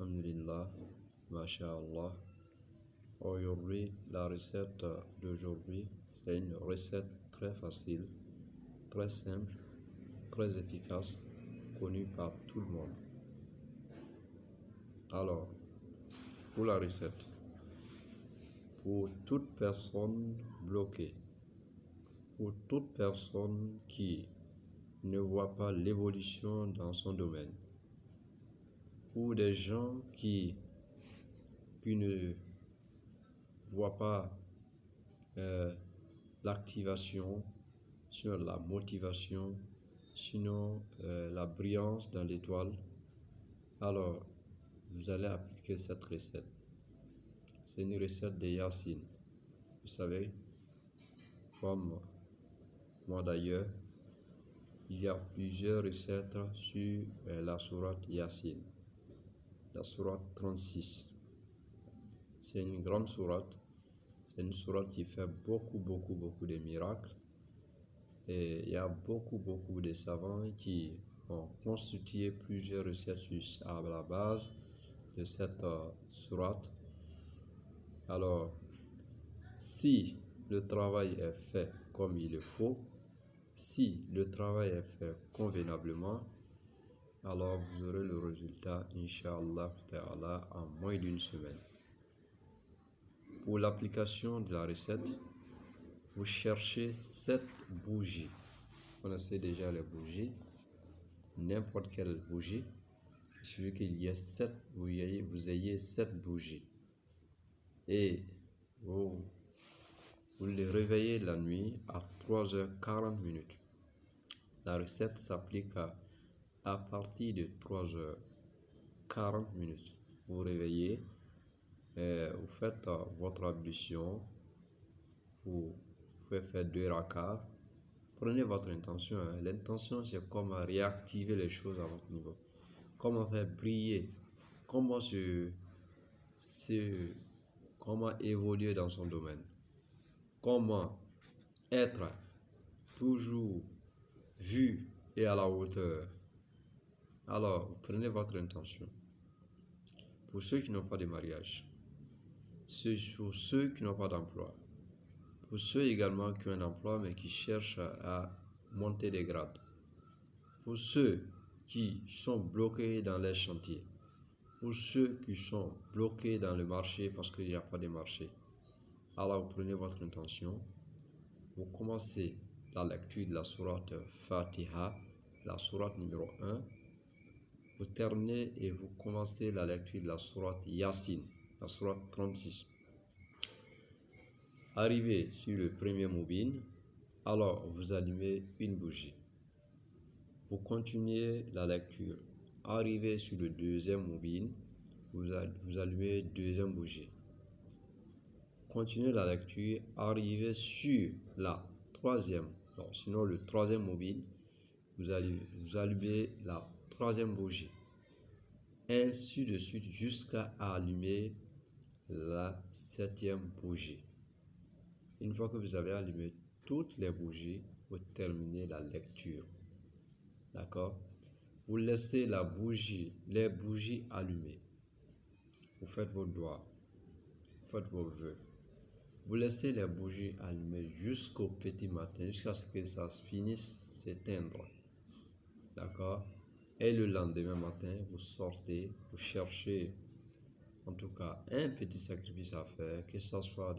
Alhamdulillah, Masha'Allah. Aujourd'hui, la recette d'aujourd'hui, c'est une recette très facile, très simple, très efficace, connue par tout le monde. Alors, pour la recette, pour toute personne bloquée, pour toute personne qui ne voit pas l'évolution dans son domaine, pour des gens qui ne voient pas l'activation, sinon la motivation, sinon la brillance dans l'étoile, alors vous allez appliquer cette recette. C'est une recette de Yassine. Vous savez, comme moi d'ailleurs, il y a plusieurs recettes sur la sourate Yassine, la sourate 36. C'est une grande sourate. C'est une sourate qui fait beaucoup de miracles. Et il y a beaucoup de savants qui ont constitué plusieurs recettes à la base de cette sourate. Alors, si le travail est fait comme il le faut, si le travail est fait convenablement, alors vous aurez le résultat, Inch'Allah Ta'ala, en moins d'une semaine. Pour l'application de la recette, vous cherchez 7 bougies. Vous connaissez déjà les bougies. N'importe quelle bougie. Il suffit qu'il y ait 7, vous ayez 7 bougies. Et vous les réveillez la nuit à 3h40. La recette s'applique à partir de 3h40. Vous réveillez, vous faites votre ablution, vous pouvez faire 2 rakats. Prenez votre intention. L'intention, c'est comment réactiver les choses à votre niveau. Comment faire briller. Comment évoluer dans son domaine. Comment être toujours vu et à la hauteur. Alors, prenez votre intention. Pour ceux qui n'ont pas de mariage, pour ceux qui n'ont pas d'emploi, pour ceux également qui ont un emploi mais qui cherchent à monter des grades, pour ceux qui sont bloqués dans les chantiers, pour ceux qui sont bloqués dans le marché parce qu'il n'y a pas de marché. Alors, vous prenez votre intention, vous commencez la lecture de la sourate Fatiha, la sourate numéro 1, vous terminez et vous commencez la lecture de la sourate Yassine, la sourate 36. Arrivé sur le premier moubin, alors vous allumez une bougie. Vous continuez la lecture. Arrivé sur le deuxième moubin, vous allumez une deuxième bougie. Continuez la lecture. Arrivé sur la troisième, sinon le troisième moubin, vous allumez la troisième bougie. Ainsi de suite jusqu'à allumer la 7e bougie. Une fois que vous avez allumé toutes les bougies, vous terminez la lecture. D'accord? Vous laissez les bougies allumées. Vous faites vos doigts. Vous faites vos vœux. Vous laissez les bougies allumées jusqu'au petit matin, jusqu'à ce que ça finisse s'éteindre. D'accord? Et le lendemain matin, vous sortez, vous cherchez en tout cas un petit sacrifice à faire, que ce soit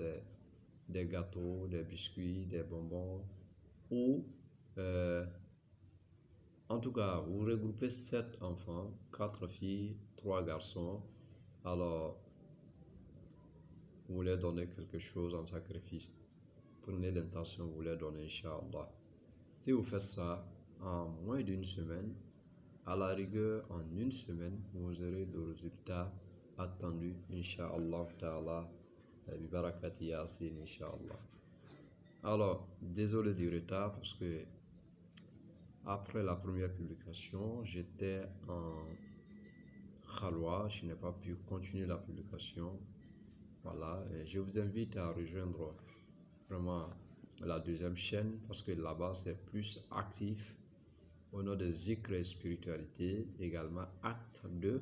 des gâteaux, des biscuits, des bonbons, ou en tout cas, vous regroupez 7 enfants, 4 filles, 3 garçons. Alors, vous leur donnez quelque chose en sacrifice. Prenez l'intention, vous leur donnez, Inch'Allah. Si vous faites ça en moins d'une semaine, à la rigueur, en une semaine, vous aurez le résultat attendu, Inch'Allah Ta'ala, bi barakati Yassine, Inch'Allah. Alors, désolé du retard parce que après la première publication, j'étais en khalwa, je n'ai pas pu continuer la publication. Voilà, et je vous invite à rejoindre vraiment la deuxième chaîne parce que là-bas c'est plus actif au nom de zikr et spiritualité, également acte 2